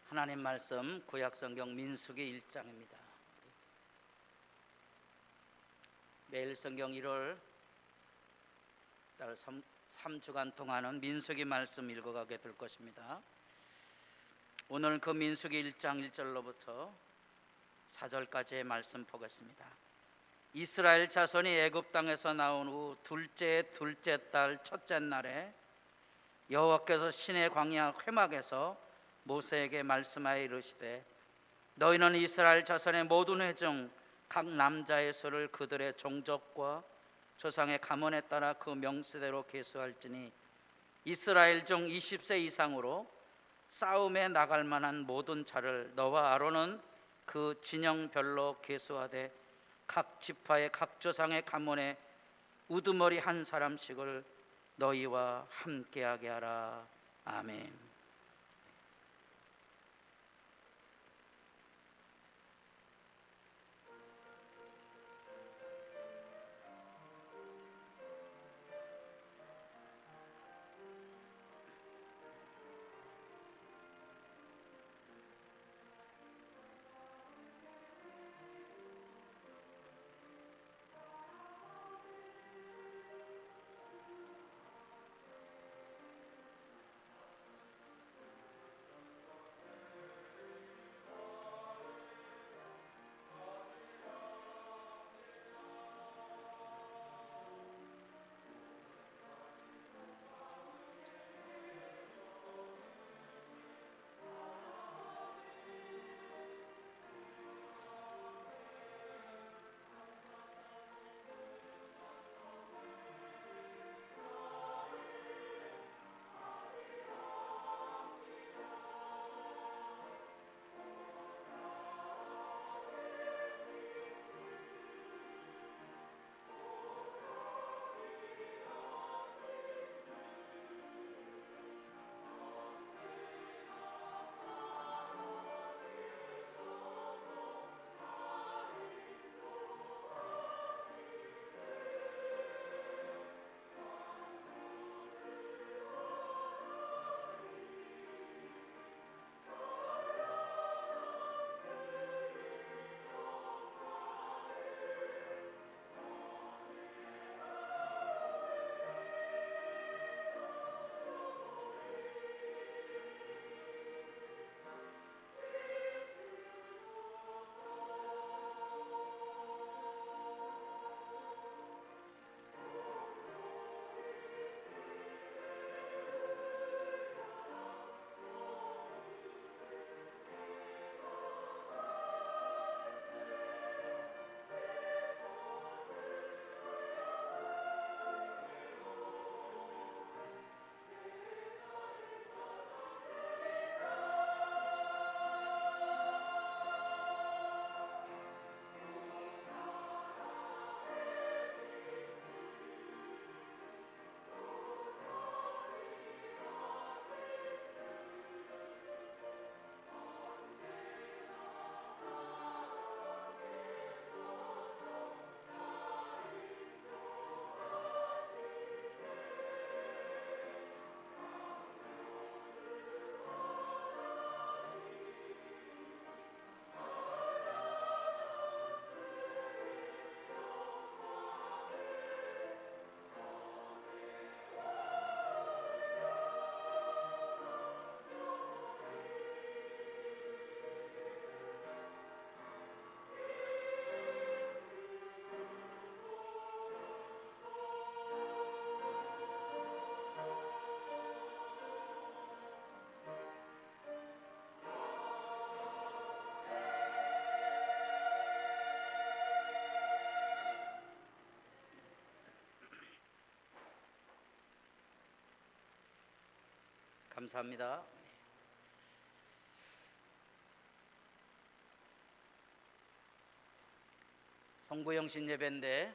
하나님 말씀 구약성경 민수기 1장입니다. 매일 성경 1월 달 3주간 동안은 민수기 말씀 읽어가게 될 것입니다. 오늘 그 민수기 1장 1절로부터 4절까지의 말씀 보겠습니다. 이스라엘 자손이 애굽 땅에서 나온 후 둘째 달 첫째 날에 여호와께서 시내 광야 회막에서 모세에게 말씀하여 이르시되 너희는 이스라엘 자손의 모든 회중 각 남자의 수를 그들의 종족과 조상의 가문에 따라 그 명수대로 계수할지니 이스라엘 중 20세 이상으로 싸움에 나갈 만한 모든 자를 너와 아론은 그 진영별로 계수하되 각 지파의 각 조상의 가문에 우두머리 한 사람씩을 너희와 함께하게 하라. 아멘. 감사합니다. 성부영신 예배인데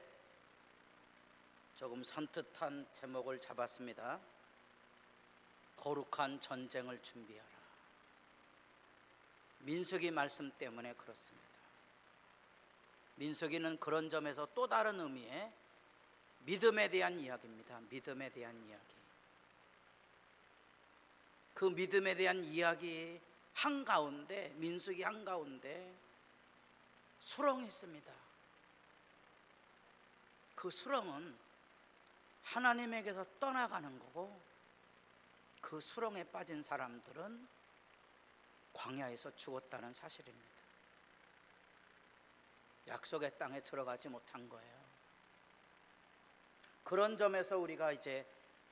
조금 선뜻한 제목을 잡았습니다. 거룩한 전쟁을 준비하라. 민수기 말씀 때문에 그렇습니다. 민수기는 그런 점에서 또 다른 의미의 믿음에 대한 이야기입니다. 믿음에 대한 이야기. 그 믿음에 대한 이야기 한가운데, 민수기 한가운데 수렁이 있습니다. 그 수렁은 하나님에게서 떠나가는 거고, 그 수렁에 빠진 사람들은 광야에서 죽었다는 사실입니다. 약속의 땅에 들어가지 못한 거예요. 그런 점에서 우리가 이제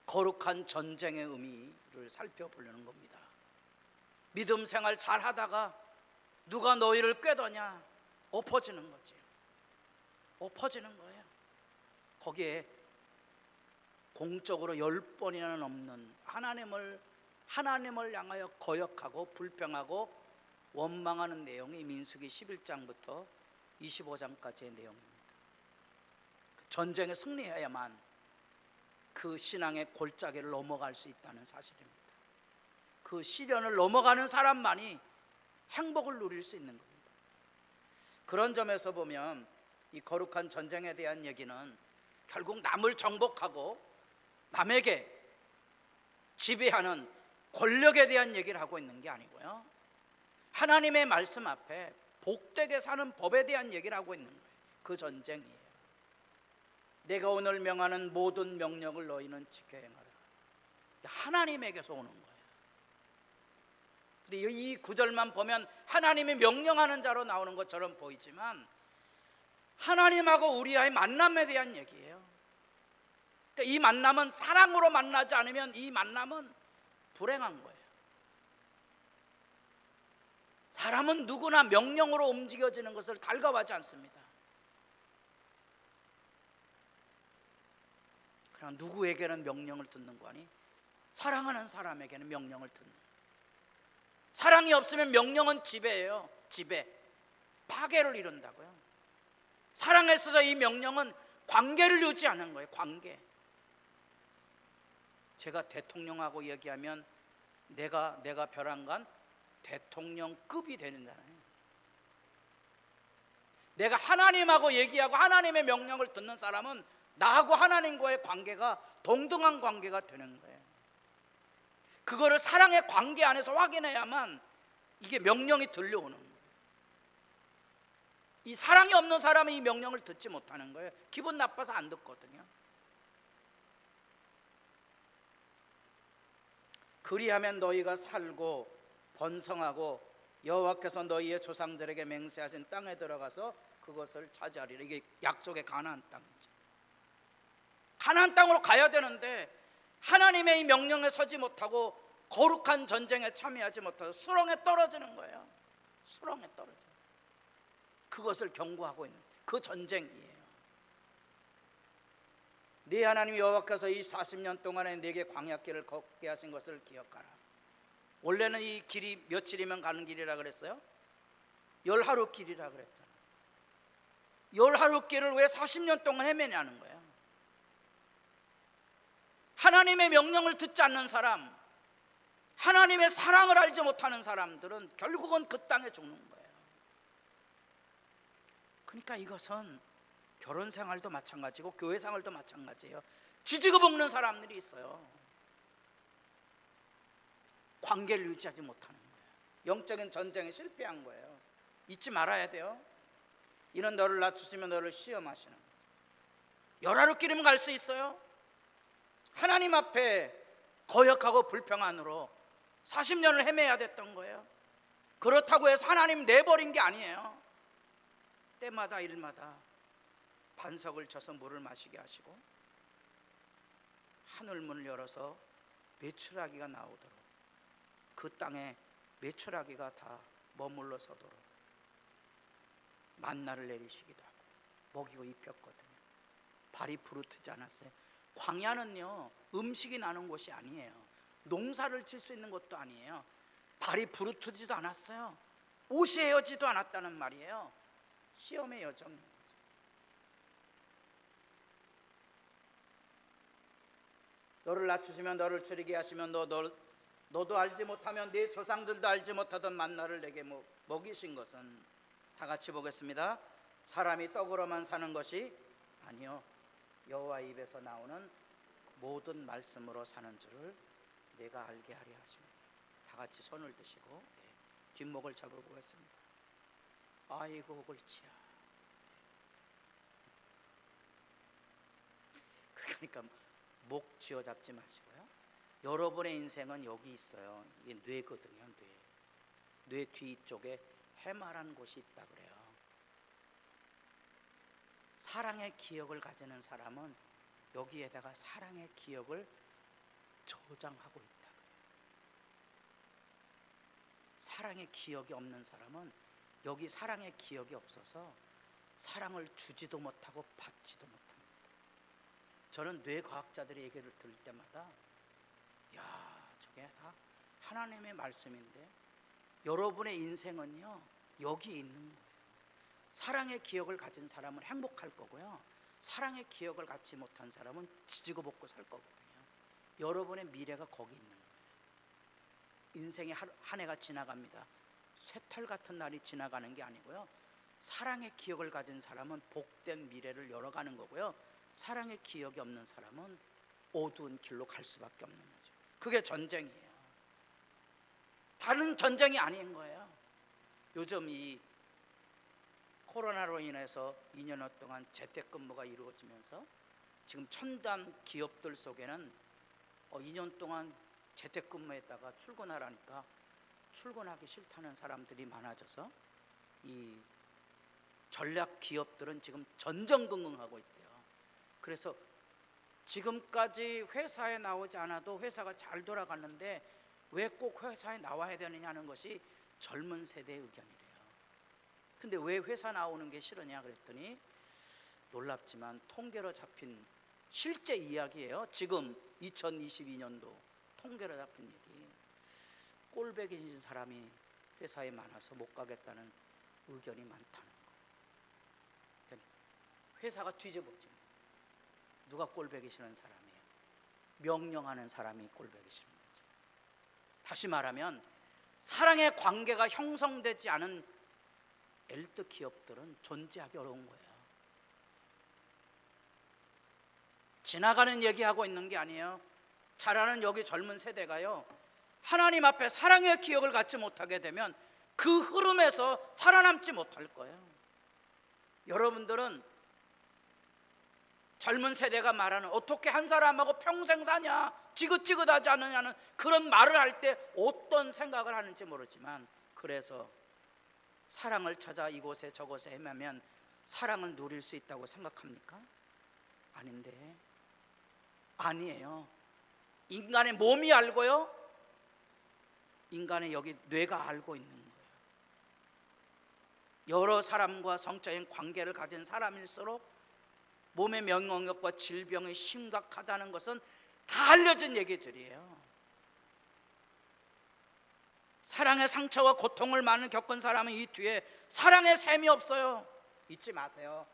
거룩한 전쟁의 의미를 살펴보려는 겁니다. 믿음 생활 잘 하다가 누가 너희를 꾀더냐? 엎어지는 거지. 엎어지는 거예요. 거기에 공적으로 10번이나 넘는 하나님을 향하여 거역하고 불평하고 원망하는 내용이 민수기 11장부터 25장까지의 내용입니다. 전쟁에 승리해야만 그 신앙의 골짜기를 넘어갈 수 있다는 사실입니다. 그 시련을 넘어가는 사람만이 행복을 누릴 수 있는 겁니다. 그런 점에서 보면 이 거룩한 전쟁에 대한 얘기는 결국 남을 정복하고 남에게 지배하는 권력에 대한 얘기를 하고 있는 게 아니고요, 하나님의 말씀 앞에 복되게 사는 법에 대한 얘기를 하고 있는 거예요. 그 전쟁이에요. 내가 오늘 명하는 모든 명령을 너희는 지켜 행하라. 하나님에게서 오는 거예요. 근데 이 구절만 보면 하나님이 명령하는 자로 나오는 것처럼 보이지만 하나님하고 우리와의 만남에 대한 얘기예요. 그러니까 이 만남은 사랑으로 만나지 않으면 이 만남은 불행한 거예요. 사람은 누구나 명령으로 움직여지는 것을 달가워하지 않습니다. 그러나 누구에게는 명령을 듣는 거 아니? 사랑하는 사람에게는 명령을 듣는 거예요. 사랑이 없으면 명령은 지배예요. 지배, 파괴를 이룬다고요. 사랑에 있어서 이 명령은 관계를 유지하는 거예요. 관계. 제가 대통령하고 얘기하면 내가 벼랑간 대통령급이 되는 사람이에요. 내가 하나님하고 얘기하고 하나님의 명령을 듣는 사람은 나하고 하나님과의 관계가 동등한 관계가 되는 거예요. 그거를 사랑의 관계 안에서 확인해야만 이게 명령이 들려오는 거예요. 이 사랑이 없는 사람은 이 명령을 듣지 못하는 거예요. 기분 나빠서 안 듣거든요. 그리하면 너희가 살고 번성하고 여호와께서 너희의 조상들에게 맹세하신 땅에 들어가서 그것을 차지하리라. 이게 약속의 가나안 땅이죠. 가나안 땅으로 가야 되는데 하나님의 이 명령에 서지 못하고 거룩한 전쟁에 참여하지 못하고 수렁에 떨어지는 거예요. 수렁에 떨어져. 그것을 경고하고 있는 그 전쟁이에요. 네 하나님 여호와께서 이 40년 동안에 네게 광야길을 걷게 하신 것을 기억하라. 원래는 이 길이 며칠이면 가는 길이라 그랬어요? 10하루 길이라 그랬잖아요. 10하루 길을 왜 40년 동안 헤매냐는 거예요. 하나님의 명령을 듣지 않는 사람, 하나님의 사랑을 알지 못하는 사람들은 결국은 그 땅에 죽는 거예요. 그러니까 이것은 결혼 생활도 마찬가지고 교회 생활도 마찬가지예요. 쥐지고 볶는 사람들이 있어요. 관계를 유지하지 못하는 거예요. 영적인 전쟁에 실패한 거예요. 잊지 말아야 돼요. 이는 너를 낮추시며 너를 시험하시는 거예요. 10하루 길이면 갈 수 있어요. 하나님 앞에 거역하고 불평안으로 40년을 헤매야 됐던 거예요. 그렇다고 해서 하나님 내버린 게 아니에요. 때마다 일마다 반석을 쳐서 물을 마시게 하시고 하늘문을 열어서 메추라기가 나오도록, 그 땅에 메추라기가 다 머물러 서도록 만나를 내리시기도 하고 먹이고 입혔거든요. 발이 부르트지 않았어요. 광야는요 음식이 나는 곳이 아니에요. 농사를 칠 수 있는 곳도 아니에요. 발이 부르트지도 않았어요. 옷이 헤어지도 않았다는 말이에요. 시험의 여정. 너를 낮추시면 너를 줄이게 하시면 너도 알지 못하면 네 조상들도 알지 못하던 만나를 내게 먹이신 것은, 다 같이 보겠습니다. 사람이 떡으로만 사는 것이 아니요 여호와 입에서 나오는 모든 말씀으로 사는 줄을 내가 알게 하려 하십니다. 다 같이 손을 드시고 뒷목을 잡아보겠습니다. 아이고 골치야. 그러니까 목 쥐어잡지 마시고요. 여러분의 인생은 여기 있어요. 이게 뇌거든요. 뇌 뒤쪽에 해마라는 곳이 있다 그래요. 사랑의 기억을 가지는 사람은 여기에다가 사랑의 기억을 저장하고 있다 그래요. 사랑의 기억이 없는 사람은 여기 사랑의 기억이 없어서 사랑을 주지도 못하고 받지도 못합니다. 저는 뇌과학자들의 얘기를 들을 때마다 야, 저게 다 하나님의 말씀인데 여러분의 인생은요 여기 있는 거예요. 사랑의 기억을 가진 사람은 행복할 거고요, 사랑의 기억을 갖지 못한 사람은 지지고 볶고 살 거거든요. 여러분의 미래가 거기 있는 거예요. 인생의 한 해가 지나갑니다. 쇠털 같은 날이 지나가는 게 아니고요, 사랑의 기억을 가진 사람은 복된 미래를 열어가는 거고요, 사랑의 기억이 없는 사람은 어두운 길로 갈 수밖에 없는 거죠. 그게 전쟁이에요. 다른 전쟁이 아닌 거예요. 요즘 이 코로나로 인해서 2년여 동안 재택근무가 이루어지면서 지금 첨단 기업들 속에는 2년 동안 재택근무에다가 출근하라니까 출근하기 싫다는 사람들이 많아져서 이 전략 기업들은 지금 전전긍긍하고 있대요. 그래서 지금까지 회사에 나오지 않아도 회사가 잘 돌아갔는데 왜 꼭 회사에 나와야 되느냐는 것이 젊은 세대의 의견이래요. 근데 왜 회사 나오는 게 싫으냐 그랬더니 놀랍지만 통계로 잡힌 실제 이야기예요. 지금 2022년도 통계로 잡힌 얘기. 꼴배기진 사람이 회사에 많아서 못 가겠다는 의견이 많다는 거. 회사가 뒤집어집니다. 누가 꼴배기 싫은 사람이에요? 명령하는 사람이 꼴배기 싫은 거죠. 다시 말하면 사랑의 관계가 형성되지 않은 엘트 기업들은 존재하기 어려운 거예요. 지나가는 얘기하고 있는 게 아니에요. 잘하는 여기 젊은 세대가요, 하나님 앞에 사랑의 기억을 갖지 못하게 되면 그 흐름에서 살아남지 못할 거예요. 여러분들은 젊은 세대가 말하는 어떻게 한 사람하고 평생 사냐, 지긋지긋하지 않느냐는 그런 말을 할 때 어떤 생각을 하는지 모르지만, 그래서 사랑을 찾아 이곳에 저곳에 헤매면 사랑을 누릴 수 있다고 생각합니까? 아닌데, 아니에요. 인간의 몸이 알고요, 인간의 여기 뇌가 알고 있는 거예요. 여러 사람과 성적인 관계를 가진 사람일수록 몸의 면역력과 질병이 심각하다는 것은 다 알려진 얘기들이에요. 사랑의 상처와 고통을 많이 겪은 사람은 이 뒤에 사랑의 셈이 없어요. 잊지 마세요.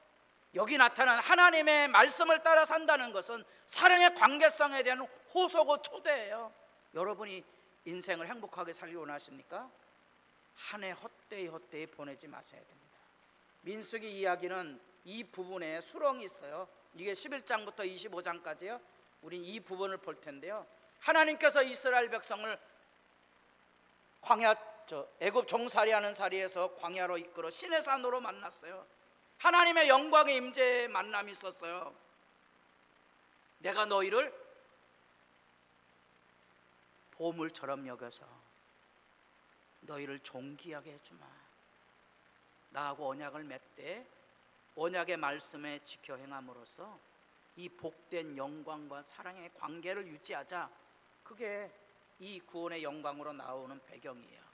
여기 나타난 하나님의 말씀을 따라 산다는 것은 사랑의 관계성에 대한 호소고 초대예요. 여러분이 인생을 행복하게 살기 원하십니까? 한 해 헛되이 보내지 마셔야 됩니다. 민수기 이야기는 이 부분에 수렁이 있어요. 이게 11장부터 25장까지요. 우린 이 부분을 볼 텐데요. 하나님께서 이스라엘 백성을 애굽 종살이하는 자리에서 광야로 이끌어 시내산으로 만났어요. 하나님의 영광의 임재의 만남이 있었어요. 내가 너희를 보물처럼 여겨서 너희를 존귀하게 해주마. 나하고 언약을 맺되 언약의 말씀에 지켜 행함으로써 이 복된 영광과 사랑의 관계를 유지하자. 그게 이 구원의 영광으로 나오는 배경이에요.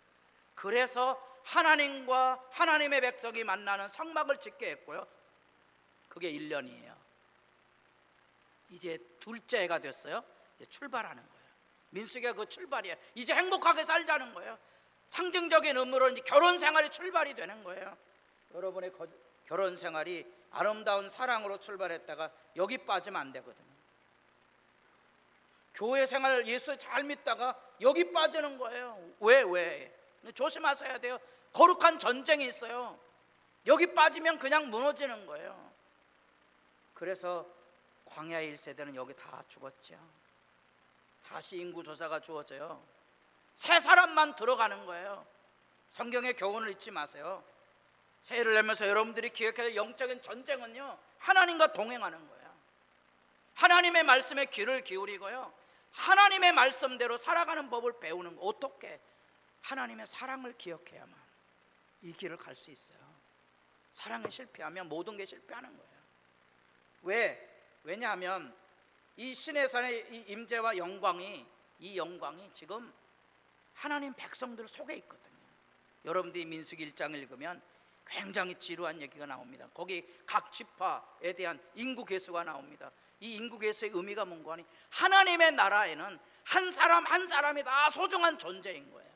그래서 하나님과 하나님의 백성이 만나는 성막을 짓게 했고요. 그게 1년이에요. 이제 둘째 해가 됐어요. 이제 출발하는 거예요. 민수기가 그 출발이에요. 이제 행복하게 살자는 거예요. 상징적인 의미로 이제 결혼 생활이 출발이 되는 거예요. 여러분의 결혼 생활이 아름다운 사랑으로 출발했다가 여기 빠지면 안 되거든요. 교회 생활 예수 잘 믿다가 여기 빠지는 거예요. 왜? 조심하셔야 돼요. 거룩한 전쟁이 있어요. 여기 빠지면 그냥 무너지는 거예요. 그래서 광야의 1세대는 여기 다 죽었죠. 다시 인구조사가 주어져요. 세 사람만 들어가는 거예요. 성경의 교훈을 잊지 마세요. 새해를 내면서 여러분들이 기억해야 영적인 전쟁은요, 하나님과 동행하는 거예요. 하나님의 말씀에 귀를 기울이고요, 하나님의 말씀대로 살아가는 법을 배우는 거. 어떻게? 하나님의 사랑을 기억해야만 이 길을 갈 수 있어요. 사랑에 실패하면 모든 게 실패하는 거예요. 왜냐하면 이 신의 산의 이 임재와 영광이, 이 영광이 지금 하나님 백성들 속에 있거든요. 여러분들이 민수기 1장을 읽으면 굉장히 지루한 얘기가 나옵니다. 거기 각 지파에 대한 인구 계수가 나옵니다. 이 인구 계수의 의미가 뭔가 하니, 하나님의 나라에는 한 사람 한 사람이 다 소중한 존재인 거예요.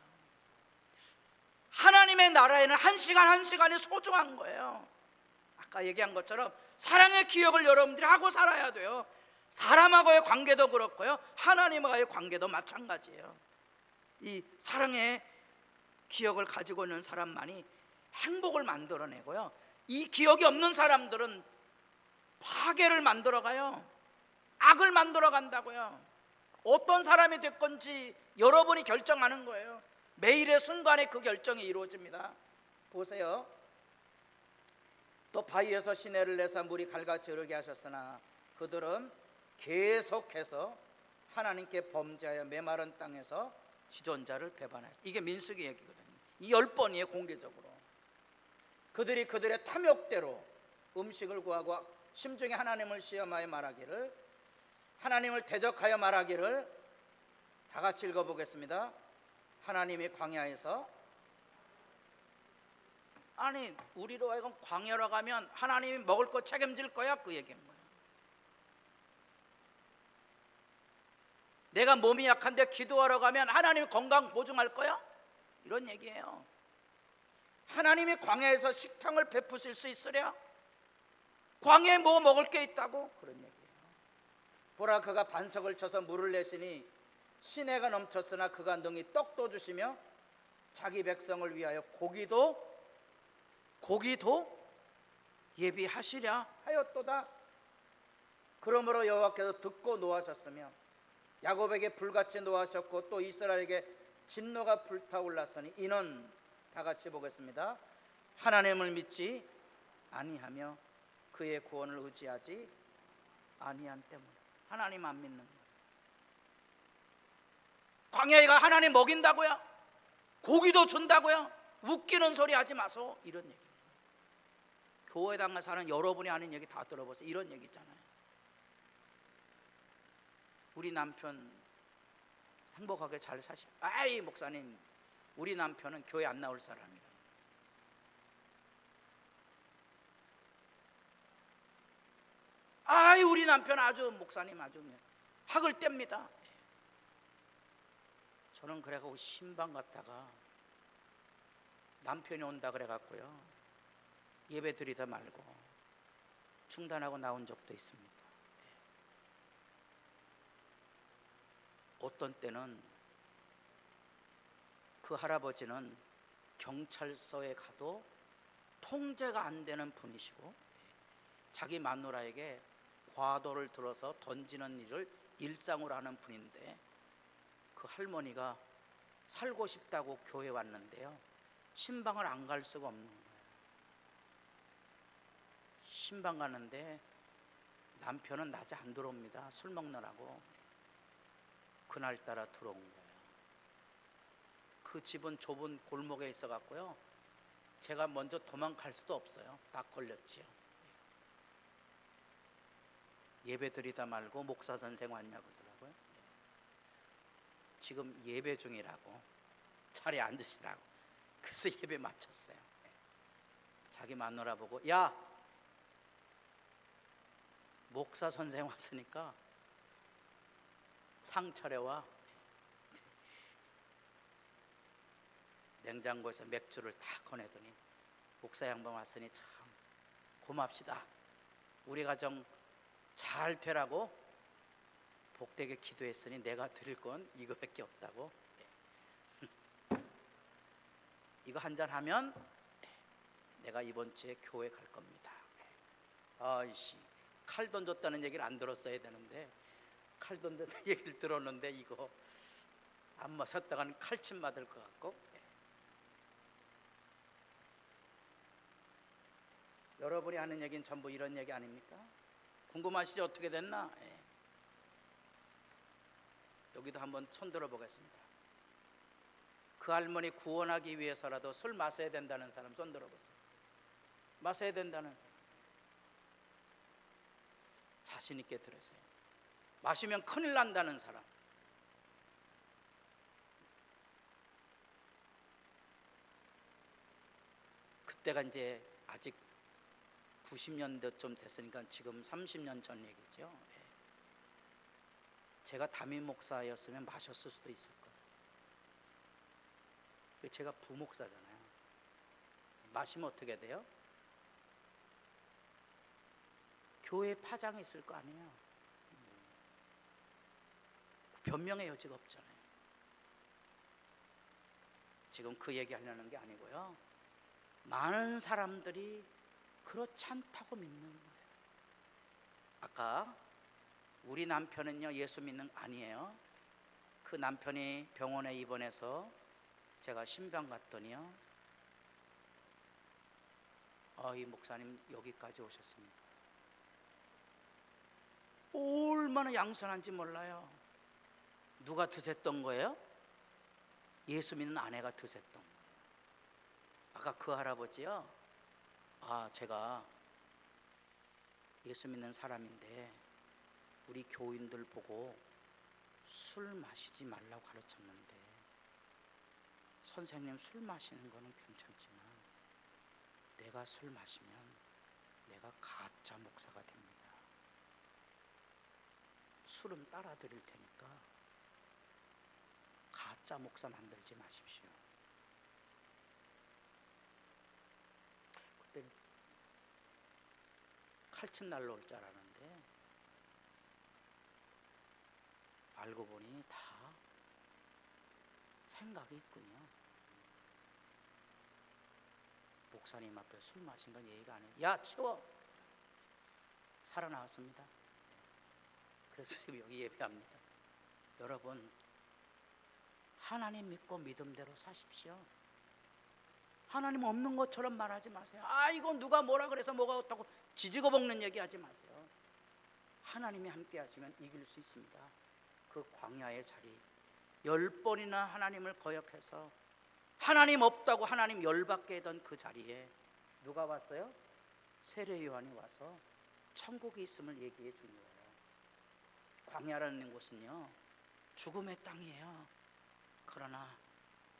하나님의 나라에는 한 시간 한 시간이 소중한 거예요. 아까 얘기한 것처럼 사랑의 기억을 여러분들이 하고 살아야 돼요. 사람하고의 관계도 그렇고요, 하나님과의 관계도 마찬가지예요. 이 사랑의 기억을 가지고 있는 사람만이 행복을 만들어내고요, 이 기억이 없는 사람들은 파괴를 만들어가요. 악을 만들어간다고요. 어떤 사람이 될 건지 여러분이 결정하는 거예요. 매일의 순간에 그 결정이 이루어집니다. 보세요. 또 바위에서 시내를 내사 물이 갈같이 흐르게 하셨으나 그들은 계속해서 하나님께 범죄하여 메마른 땅에서 지존자를 배반하여. 이게 민수기 얘기거든요. 이 10번이에요, 공개적으로. 그들이 그들의 탐욕대로 음식을 구하고 심중에 하나님을 시험하여 말하기를, 하나님을 대적하여 말하기를, 다 같이 읽어보겠습니다. 하나님이 광야에서, 아니 우리로 하여금 광야로 가면 하나님이 먹을 거 책임질 거야, 그 얘기인 거예요. 내가 몸이 약한데 기도하러 가면 하나님이 건강 보증할 거야? 이런 얘기예요. 하나님이 광야에서 식탕을 베푸실 수 있으랴? 광야에 뭐 먹을 게 있다고? 그런 얘기예요. 보라, 그가 반석을 쳐서 물을 내시니 시내가 넘쳤으나 그가 능히 떡도 주시며 자기 백성을 위하여 고기도 예비하시랴 하였도다. 그러므로 여호와께서 듣고 노하셨으며 야곱에게 불같이 노하셨고 또 이스라엘에게 진노가 불타올랐으니 이는, 다 같이 보겠습니다. 하나님을 믿지 아니하며 그의 구원을 의지하지 아니한 때문에. 하나님 안 믿는 거예요. 광야가 하나님 먹인다고요? 고기도 준다고요? 웃기는 소리 하지 마소, 이런 얘기. 교회당에 사는 여러분이 아는 얘기 다 들어보세요. 이런 얘기 있잖아요. 우리 남편 행복하게 잘 사시. 아이 목사님, 우리 남편은 교회 안 나올 사람이라. 아이 우리 남편 아주, 목사님 아주 학을 뗍니다. 저는 그래가지고 신방 갔다가 남편이 온다 그래갖고요, 예배 드리다 말고 중단하고 나온 적도 있습니다. 어떤 때는 그 할아버지는 경찰서에 가도 통제가 안 되는 분이시고 자기 마누라에게 과도를 들어서 던지는 일을 일상으로 하는 분인데, 그 할머니가 살고 싶다고 교회 왔는데요, 신방을 안 갈 수가 없는 거예요. 신방 가는데 남편은 낮에 안 들어옵니다. 술 먹느라고. 그날따라 들어온 거예요. 그 집은 좁은 골목에 있어 갖고요, 제가 먼저 도망갈 수도 없어요. 딱 걸렸지요. 예배 드리다 말고 목사 선생 왔냐고 그러더라고요. 지금 예배 중이라고, 자리에 앉으시라고. 그래서 예배 마쳤어요. 자기 마누라 보고, 야, 목사 선생 왔으니까 상 차려와. 냉장고에서 맥주를 다 꺼내더니, 목사 양반 왔으니 참 고맙시다. 우리 가정 잘 되라고 복되게 기도했으니 내가 드릴 건 이거밖에 없다고. 이거 한잔 하면 내가 이번 주에 교회 갈 겁니다. 아이씨, 칼 던졌다는 얘기를 안 들었어야 되는데 칼 던졌다는 얘기를 들었는데 이거 안 마셨다가는 칼침 맞을 것 같고. 여러분이 하는 얘기는 전부 이런 얘기 아닙니까? 궁금하시죠? 어떻게 됐나? 예. 여기도 한번 손 들어 보겠습니다. 그 할머니 구원하기 위해서라도 술 마셔야 된다는 사람 손 들어 보세요. 마셔야 된다는 사람 자신 있게 들으세요. 마시면 큰일 난다는 사람. 그때가 이제 아직 90년대쯤 됐으니까 지금 30년 전 얘기죠. 예. 제가 담임 목사였으면 마셨을 수도 있을 거예요. 제가 부목사잖아요. 마시면 어떻게 돼요? 교회 파장이 있을 거 아니에요. 변명의 여지가 없잖아요. 지금 그 얘기 하려는 게 아니고요. 많은 사람들이 그렇지 않다고 믿는 거예요. 아까 우리 남편은요 예수 믿는 거 아니에요. 그 남편이 병원에 입원해서 제가 신방 갔더니요, 이 목사님 여기까지 오셨습니까? 얼마나 양선한지 몰라요. 누가 드셌던 거예요? 예수 믿는 아내가 드셌던 거예요. 아까 그 할아버지요, 제가 예수 믿는 사람인데 우리 교인들 보고 술 마시지 말라고 가르쳤는데 선생님 술 마시는 거는 괜찮지만 내가 술 마시면 내가 가짜 목사가 됩니다. 술은 따라 드릴 테니까 가짜 목사 만들지 마십시오. 그때 칼침 날라올 줄 알았는데 알고 보니 다 생각이 있군요. 목사님 앞에 술 마신 건 예의가 아니에요. 야 치워! 살아나왔습니다. 그래서 지금 여기 예배합니다. 여러분, 하나님 믿고 믿음대로 사십시오. 하나님 없는 것처럼 말하지 마세요. 이건 누가 뭐라 그래서 뭐가 어떻고 지지고 볶는 얘기 하지 마세요. 하나님이 함께 하시면 이길 수 있습니다. 그 광야의 자리 10번이나 하나님을 거역해서 하나님 없다고 하나님 열받게 하던 그 자리에 누가 왔어요? 세례 요한이 와서 천국이 있음을 얘기해 준 거예요. 광야라는 곳은요 죽음의 땅이에요. 그러나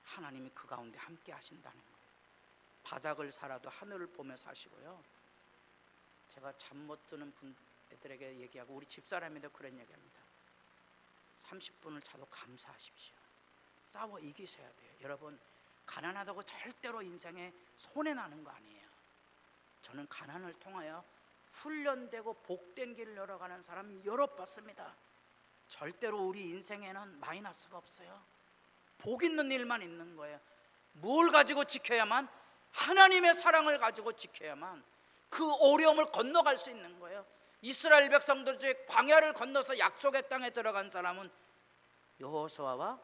하나님이 그 가운데 함께 하신다는 거예요. 바닥을 살아도 하늘을 보며 사시고요. 제가 잠 못 드는 분들에게 얘기하고 우리 집사람인데 그런 얘기합니다. 30분을 자도 감사하십시오. 싸워 이기셔야 돼요. 여러분, 가난하다고 절대로 인생에 손해나는 거 아니에요. 저는 가난을 통하여 훈련되고 복된 길을 열어가는 사람 여러 봤습니다. 절대로 우리 인생에는 마이너스가 없어요. 복 있는 일만 있는 거예요. 뭘 가지고 지켜야만? 하나님의 사랑을 가지고 지켜야만 그 어려움을 건너갈 수 있는 거예요. 이스라엘 백성들 중에 광야를 건너서 약속의 땅에 들어간 사람은 여호수아와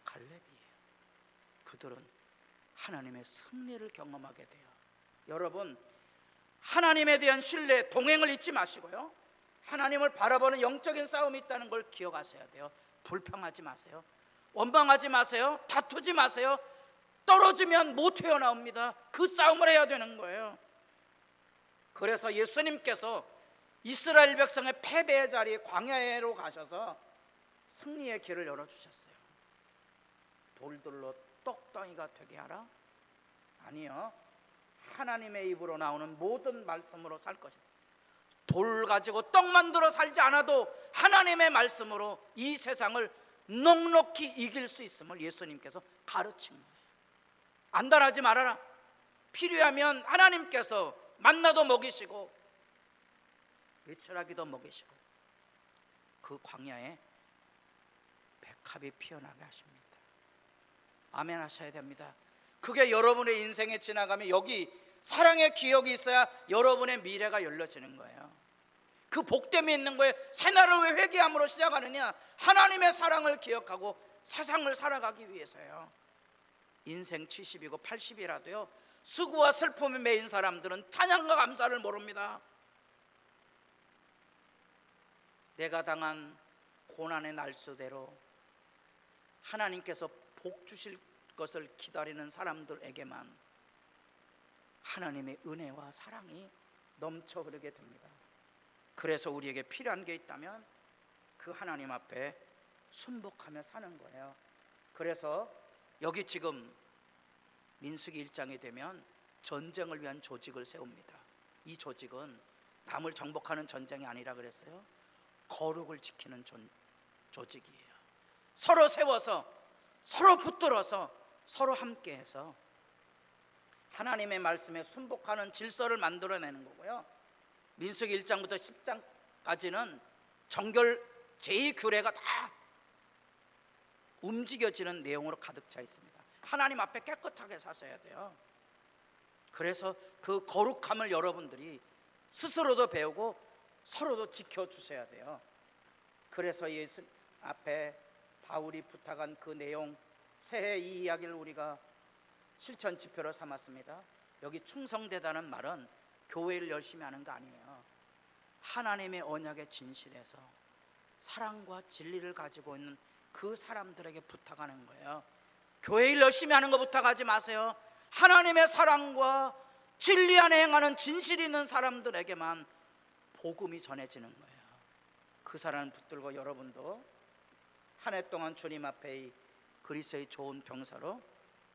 갈렙이에요. 그들은 하나님의 승리를 경험하게 돼요. 여러분, 하나님에 대한 신뢰, 동행을 잊지 마시고요, 하나님을 바라보는 영적인 싸움이 있다는 걸 기억하셔야 돼요. 불평하지 마세요. 원망하지 마세요. 다투지 마세요. 떨어지면 못 헤어나옵니다. 그 싸움을 해야 되는 거예요. 그래서 예수님께서 이스라엘 백성의 패배의 자리에 광야로 가셔서 승리의 길을 열어주셨어요. 돌들로 떡덩이가 되게 하라? 아니요. 하나님의 입으로 나오는 모든 말씀으로 살 것입니다. 돌 가지고 떡 만들어 살지 않아도 하나님의 말씀으로 이 세상을 넉넉히 이길 수 있음을 예수님께서 가르친 거예요. 안달하지 말아라. 필요하면 하나님께서 만나도 먹이시고 외출하기도 먹이시고 그 광야에 백합이 피어나게 하십니다. 아멘 하셔야 됩니다. 그게 여러분의 인생에 지나가면 여기 사랑의 기억이 있어야 여러분의 미래가 열려지는 거예요. 그 복됨이 있는 거예요. 새날을 왜 회개함으로 시작하느냐? 하나님의 사랑을 기억하고 세상을 살아가기 위해서요. 인생 70이고 80이라도요 수고와 슬픔에 매인 사람들은 찬양과 감사를 모릅니다. 내가 당한 고난의 날수대로 하나님께서 복 주실 것을 기다리는 사람들에게만 하나님의 은혜와 사랑이 넘쳐 흐르게 됩니다. 그래서 우리에게 필요한 게 있다면 그 하나님 앞에 순복하며 사는 거예요. 그래서 여기 지금 민수기 1장이 되면 전쟁을 위한 조직을 세웁니다. 이 조직은 남을 정복하는 전쟁이 아니라 그랬어요. 거룩을 지키는 조직이에요. 서로 세워서, 서로 붙들어서, 서로 함께해서 하나님의 말씀에 순복하는 질서를 만들어내는 거고요. 민수기 1장부터 10장까지는 정결 제2규례가 다 움직여지는 내용으로 가득 차 있습니다. 하나님 앞에 깨끗하게 사셔야 돼요. 그래서 그 거룩함을 여러분들이 스스로도 배우고 서로도 지켜주셔야 돼요. 그래서 예수 앞에 바울이 부탁한 그 내용, 새해 이 이야기를 우리가 실천 지표로 삼았습니다. 여기 충성되다는 말은 교회를 열심히 하는 거 아니에요. 하나님의 언약에 진실해서 사랑과 진리를 가지고 있는 그 사람들에게 부탁하는 거예요. 교회 일 열심히 하는 거 부탁하지 마세요. 하나님의 사랑과 진리 안에 행하는 진실 있는 사람들에게만 복음이 전해지는 거예요. 그 사람을 붙들고 여러분도 한 해 동안 주님 앞에 그리스도의 좋은 병사로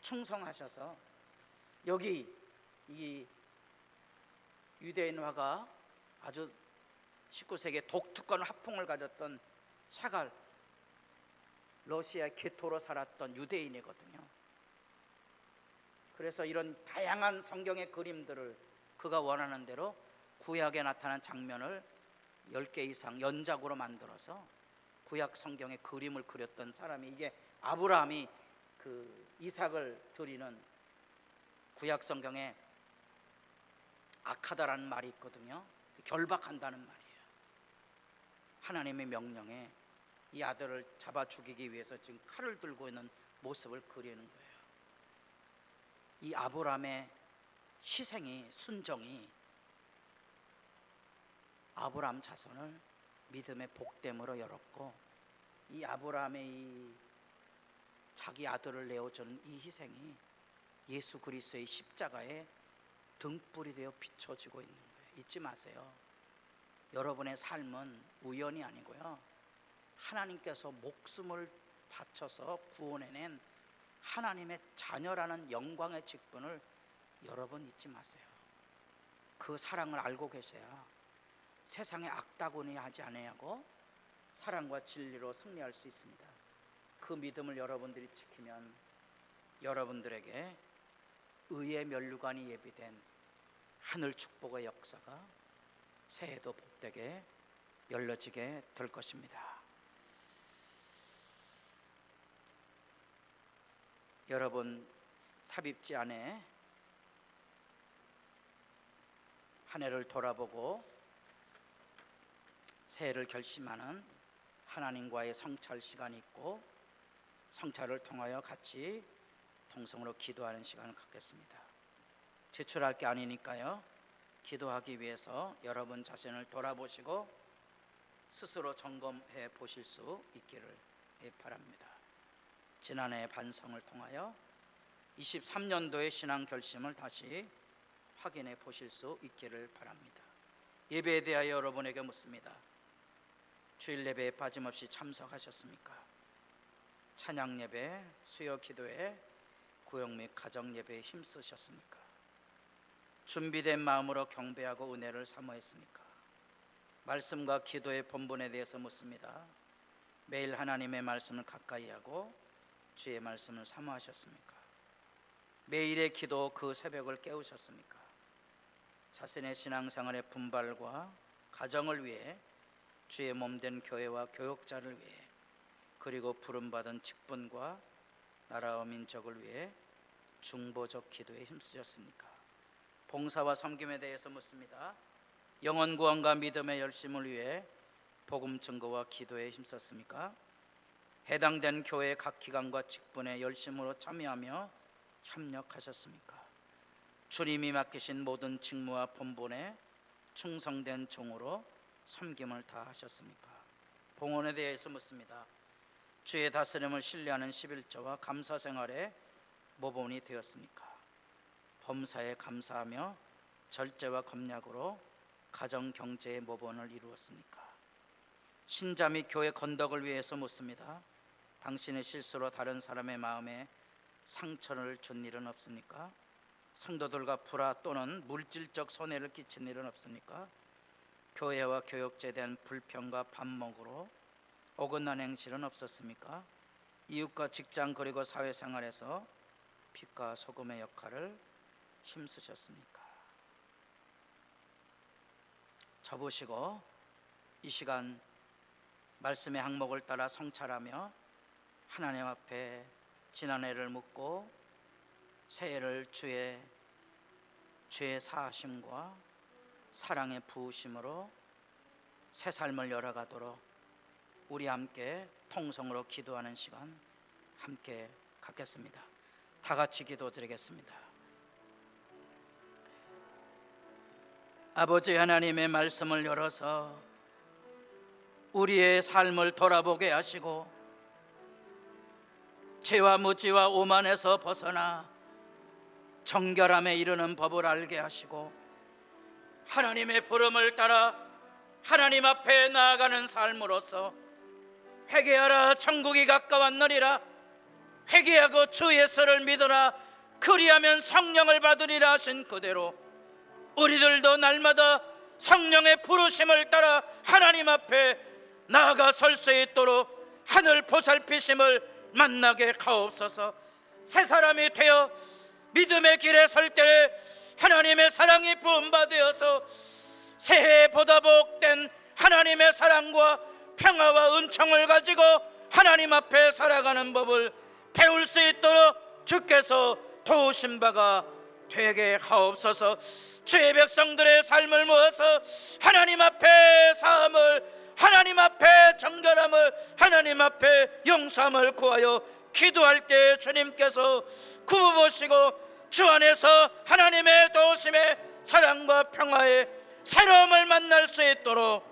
충성하셔서 여기 이 유대인화가 아주 19세기에 독특한 화풍을 가졌던 샤갈, 러시아의 개토로 살았던 유대인이거든요. 그래서 이런 다양한 성경의 그림들을 그가 원하는 대로 구약에 나타난 장면을 10개 이상 연작으로 만들어서 구약 성경의 그림을 그렸던 사람이, 이게 아브라함이 그 이삭을 드리는 구약 성경에 아카다라는 말이 있거든요. 결박한다는 말이에요. 하나님의 명령에 이 아들을 잡아 죽이기 위해서 지금 칼을 들고 있는 모습을 그리는 거예요. 이 아브라함의 희생이, 순종이 아브라함 자손을 믿음의 복됨으로 열었고, 이 아브라함의 이 자기 아들을 내어주는 이 희생이 예수 그리스도의 십자가에 등불이 되어 비춰지고 있는 거예요. 잊지 마세요. 여러분의 삶은 우연이 아니고요, 하나님께서 목숨을 바쳐서 구원해낸 하나님의 자녀라는 영광의 직분을 여러분 잊지 마세요. 그 사랑을 알고 계셔야 세상에 악다구니 하지 아니하고 사랑과 진리로 승리할 수 있습니다. 그 믿음을 여러분들이 지키면 여러분들에게 의의 면류관이 예비된 하늘 축복의 역사가 새해도 복되게 열려지게 될 것입니다. 여러분 삽입지 안에 한 해를 돌아보고 새해를 결심하는 하나님과의 성찰 시간이 있고, 성찰을 통하여 같이 통성으로 기도하는 시간을 갖겠습니다. 제출할 게 아니니까요, 기도하기 위해서 여러분 자신을 돌아보시고 스스로 점검해 보실 수 있기를 바랍니다. 지난해의 반성을 통하여 23년도의 신앙 결심을 다시 확인해 보실 수 있기를 바랍니다. 예배에 대하여 여러분에게 묻습니다. 주일 예배에 빠짐없이 참석하셨습니까? 찬양 예배, 수요 기도회, 구역 및 가정 예배에 힘쓰셨습니까? 준비된 마음으로 경배하고 은혜를 사모했습니까? 말씀과 기도의 본분에 대해서 묻습니다. 매일 하나님의 말씀을 가까이 하고 주의 말씀을 사모하셨습니까? 매일의 기도 그 새벽을 깨우셨습니까? 자신의 신앙생활의 분발과 가정을 위해 주의 몸된 교회와 교역자를 위해, 그리고 부름받은 직분과 나라와 민족을 위해 중보적 기도에 힘쓰셨습니까? 봉사와 섬김에 대해서 묻습니다. 영혼 구원과 믿음의 열심을 위해 복음 증거와 기도에 힘썼습니까? 해당된 교회 각 기관과 직분에 열심으로 참여하며 협력하셨습니까? 주님이 맡기신 모든 직무와 본분에 충성된 종으로 섬김을 다하셨습니까? 봉헌에 대해서 묻습니다. 주의 다스림을 신뢰하는 11조와 감사 생활에 모범이 되었습니까? 범사에 감사하며 절제와 검약으로 가정 경제의 모범을 이루었습니까? 신자 및 교회 건덕을 위해서 묻습니다. 당신의 실수로 다른 사람의 마음에 상처를 준 일은 없습니까? 성도들과 불화 또는 물질적 손해를 끼친 일은 없습니까? 교회와 교역제에 대한 불평과 반목으로 어긋난 행실은 없었습니까? 이웃과 직장 그리고 사회생활에서 빛과 소금의 역할을 힘쓰셨습니까? 접으시고 이 시간 말씀의 항목을 따라 성찰하며 하나님 앞에 지난해를 묻고 새해를 주의 사하심과 사랑의 부으심으로 새 삶을 열어가도록 우리 함께 통성으로 기도하는 시간 함께 갖겠습니다. 다 같이 기도드리겠습니다. 아버지 하나님의 말씀을 열어서 우리의 삶을 돌아보게 하시고 죄와 무지와 오만에서 벗어나 정결함에 이르는 법을 알게 하시고 하나님의 부름을 따라 하나님 앞에 나아가는 삶으로서 회개하라 천국이 가까웠느니라, 회개하고 주 예수를 믿어라 그리하면 성령을 받으리라 하신 그대로 우리들도 날마다 성령의 부르심을 따라 하나님 앞에 나아가 설 수 있도록 하늘 보살피심을 만나게 하옵소서. 새 사람이 되어 믿음의 길에 설 때 하나님의 사랑이 부음받으어서 새해에 보다 복된 하나님의 사랑과 평화와 은총을 가지고 하나님 앞에 살아가는 법을 배울 수 있도록 주께서 도우신 바가 되게 하옵소서. 주의 백성들의 삶을 모아서 하나님 앞에 사함을, 하나님 앞에 정결함을, 하나님 앞에 용서함을 구하여 기도할 때 주님께서 굽어보시고 주 안에서 하나님의 도우심의 사랑과 평화의 새로움을 만날 수 있도록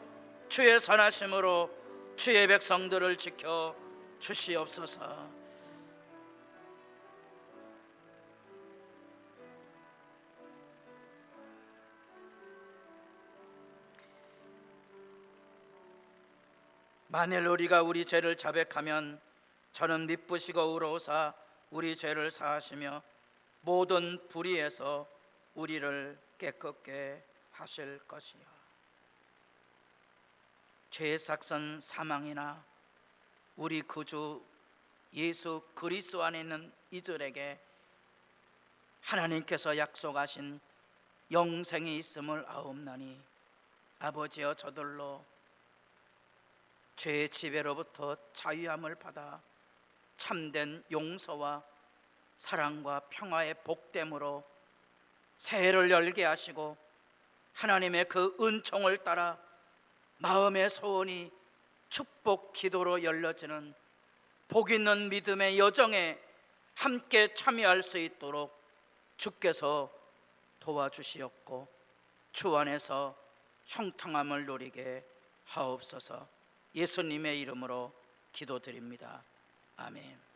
주의 선하심으로 주의 백성들을 지켜 주시옵소서. 만일 우리가 우리 죄를 자백하면 저는 미쁘시고 의로우사 우리 죄를 사하시며 모든 불의에서 우리를 깨끗게 하실 것이요. 죄의 삭선 사망이나 우리 구주 예수 그리스도 안에 있는 이들에게 하나님께서 약속하신 영생이 있음을 아옵나니 아버지여 저들로 죄의 지배로부터 자유함을 받아 참된 용서와 사랑과 평화의 복됨으로 새해를 열게 하시고 하나님의 그 은총을 따라 마음의 소원이 축복 기도로 열려지는 복 있는 믿음의 여정에 함께 참여할 수 있도록 주께서 도와주시옵고 주 안에서 형통함을 누리게 하옵소서. 예수님의 이름으로 기도드립니다. 아멘.